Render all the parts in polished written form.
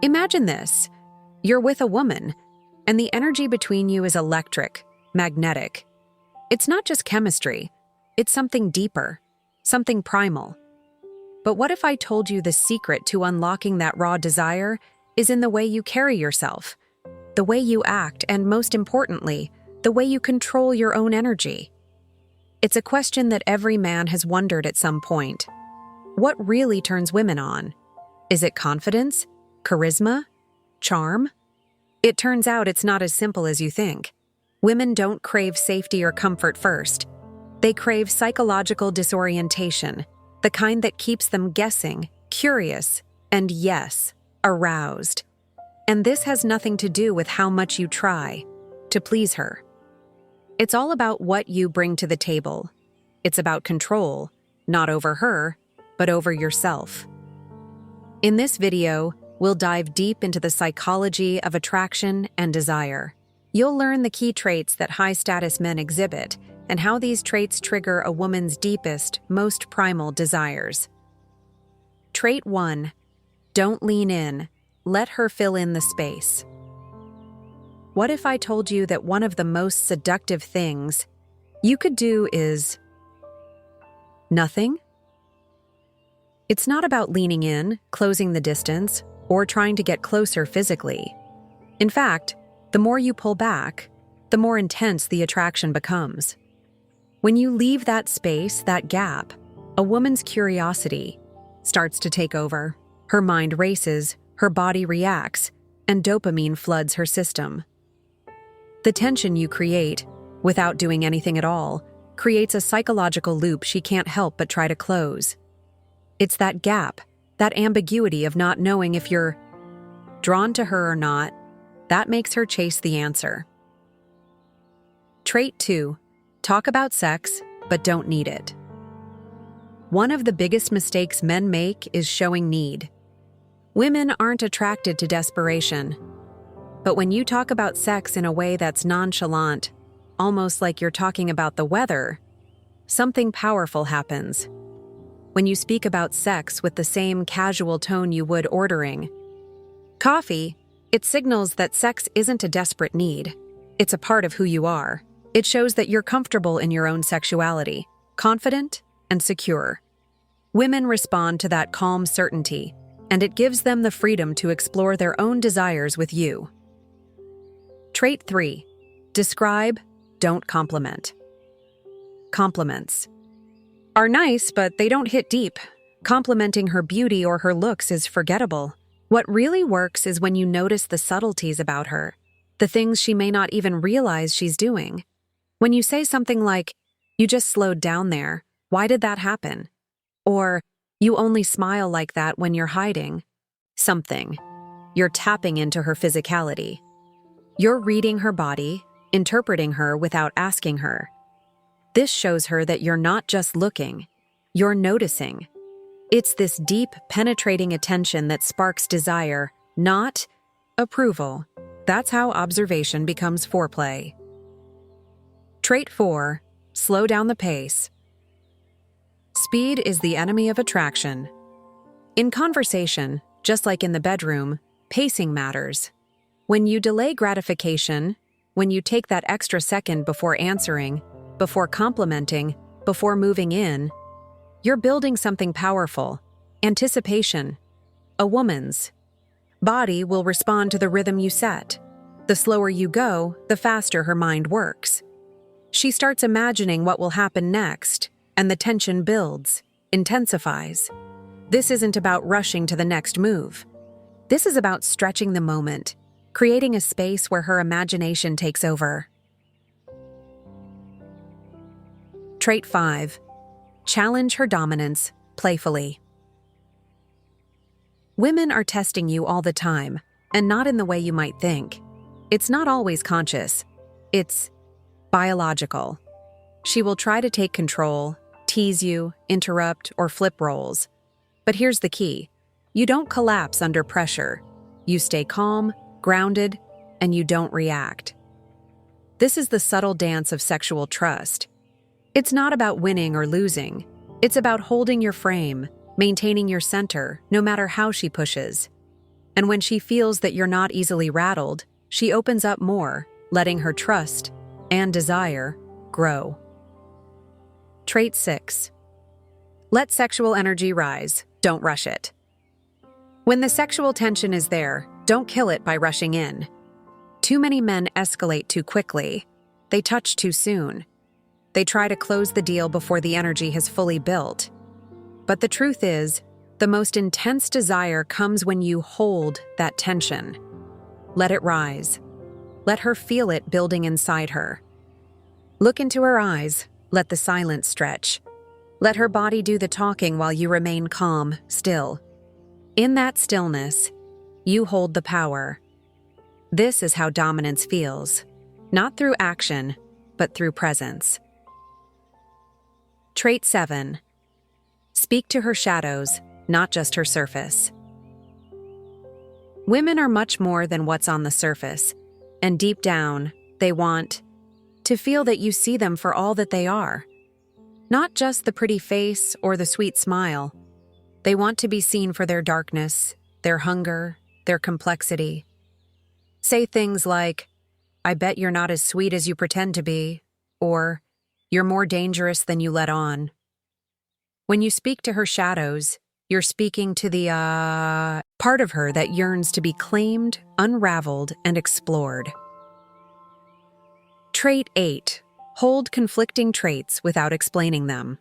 Imagine this. You're with a woman, and the energy between you is electric, magnetic. It's not just chemistry, it's something deeper, something primal. But what if I told you the secret to unlocking that raw desire is in the way you carry yourself, the way you act, and most importantly, the way you control your own energy? It's a question that every man has wondered at some point. What really turns women on? Is it confidence? Charisma? Charm? It turns out it's not as simple as you think. Women don't crave safety or comfort first. They crave psychological disorientation, the kind that keeps them guessing, curious, and yes, aroused. And this has nothing to do with how much you try to please her. It's all about what you bring to the table. It's about control, not over her, but over yourself. In this video, we'll dive deep into the psychology of attraction and desire. You'll learn the key traits that high-status men exhibit and how these traits trigger a woman's deepest, most primal desires. Trait 1. Don't lean in. Let her fill in the space. What if I told you that one of the most seductive things you could do is nothing? It's not about leaning in, closing the distance, or trying to get closer physically. In fact, the more you pull back, the more intense the attraction becomes. When you leave that space, that gap, a woman's curiosity starts to take over. Her mind races, her body reacts, and dopamine floods her system. The tension you create, without doing anything at all, creates a psychological loop she can't help but try to close. It's that gap, that ambiguity of not knowing if you're drawn to her or not, that makes her chase the answer. Trait 2. Talk about sex, but don't need it. One of the biggest mistakes men make is showing need. Women aren't attracted to desperation. But when you talk about sex in a way that's nonchalant, almost like you're talking about the weather, something powerful happens. When you speak about sex with the same casual tone you would ordering coffee, it signals that sex isn't a desperate need. It's a part of who you are. It shows that you're comfortable in your own sexuality, confident and secure. Women respond to that calm certainty, and it gives them the freedom to explore their own desires with you. Trait 3. Describe, don't compliment. Compliments are nice, but they don't hit deep. Complimenting her beauty or her looks is forgettable. What really works is when you notice the subtleties about her, the things she may not even realize she's doing. When you say something like, "You just slowed down there. Why did that happen?" Or, "You only smile like that when you're hiding." Something. You're tapping into her physicality. You're reading her body, interpreting her without asking her. This shows her that you're not just looking, you're noticing. It's this deep, penetrating attention that sparks desire, not approval. That's how observation becomes foreplay. Trait 4. Slow down the pace. Speed is the enemy of attraction. In conversation, just like in the bedroom, pacing matters. When you delay gratification, when you take that extra second before answering, before complimenting, before moving in, you're building something powerful. Anticipation. A woman's body will respond to the rhythm you set. The slower you go, the faster her mind works. She starts imagining what will happen next, and the tension builds, intensifies. This isn't about rushing to the next move. This is about stretching the moment, creating a space where her imagination takes over. Trait 5. Challenge her dominance playfully. Women are testing you all the time, and not in the way you might think. It's not always conscious. It's biological. She will try to take control, tease you, interrupt, or flip roles. But here's the key. You don't collapse under pressure. You stay calm, grounded, and you don't react. This is the subtle dance of sexual trust. It's not about winning or losing. It's about holding your frame, maintaining your center, no matter how she pushes. And when she feels that you're not easily rattled, she opens up more, letting her trust and desire grow. Trait 6. Let sexual energy rise, don't rush it. When the sexual tension is there, don't kill it by rushing in. Too many men escalate too quickly. They touch too soon. They try to close the deal before the energy has fully built. But the truth is, the most intense desire comes when you hold that tension. Let it rise. Let her feel it building inside her. Look into her eyes. Let the silence stretch. Let her body do the talking while you remain calm, still. In that stillness, you hold the power. This is how dominance feels, not through action, but through presence. Trait 7. Speak to her shadows, not just her surface. Women are much more than what's on the surface, and deep down, they want to feel that you see them for all that they are. Not just the pretty face or the sweet smile. They want to be seen for their darkness, their hunger, their complexity. Say things like, "I bet you're not as sweet as you pretend to be," or "You're more dangerous than you let on." When you speak to her shadows, you're speaking to the part of her that yearns to be claimed, unraveled, and explored. Trait 8. Hold conflicting traits without explaining them.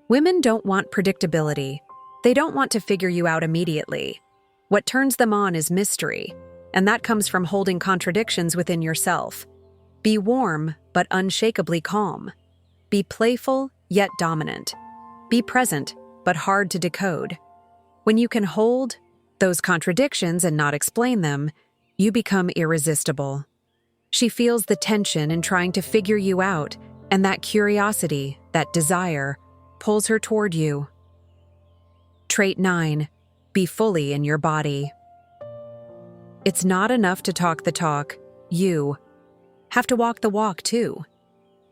Women don't want predictability. They don't want to figure you out immediately. What turns them on is mystery, and that comes from holding contradictions within yourself. Be warm, but unshakably calm. Be playful, yet dominant. Be present, but hard to decode. When you can hold those contradictions and not explain them, you become irresistible. She feels the tension in trying to figure you out, and that curiosity, that desire, pulls her toward you. Trait 9. Be fully in your body. It's not enough to talk the talk. You have to walk the walk, too.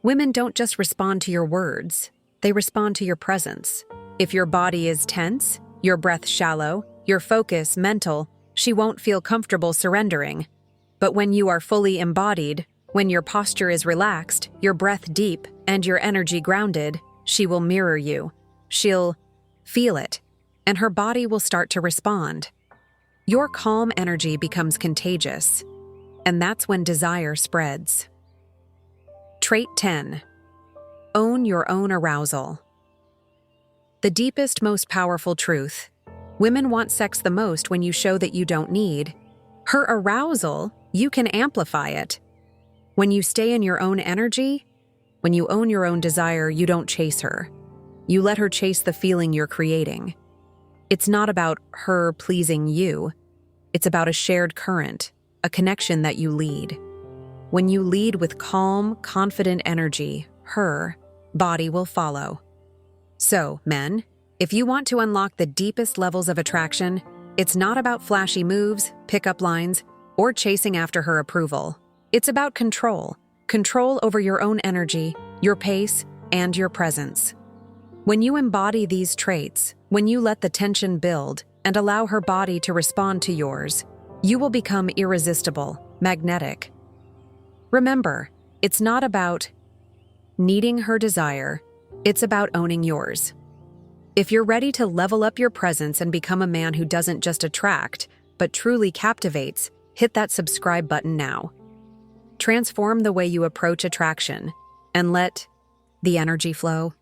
Women don't just respond to your words. They respond to your presence. If your body is tense, your breath shallow, your focus mental, she won't feel comfortable surrendering. But when you are fully embodied, when your posture is relaxed, your breath deep, and your energy grounded, she will mirror you. She'll feel it, and her body will start to respond. Your calm energy becomes contagious, and that's when desire spreads. Trait 10. Own your own arousal. The deepest, most powerful truth. Women want sex the most when you show that you don't need. Her arousal, you can amplify it. When you stay in your own energy, when you own your own desire, you don't chase her. You let her chase the feeling you're creating. It's not about her pleasing you. It's about a shared current, a connection that you lead. When you lead with calm, confident energy, her body will follow. So, men, if you want to unlock the deepest levels of attraction, it's not about flashy moves, pickup lines, or chasing after her approval. It's about control. Control over your own energy, your pace, and your presence. When you embody these traits, when you let the tension build and allow her body to respond to yours, you will become irresistible, magnetic. Remember, it's not about needing her desire, it's about owning yours. If you're ready to level up your presence and become a man who doesn't just attract, but truly captivates, hit that subscribe button now. Transform the way you approach attraction and let the energy flow.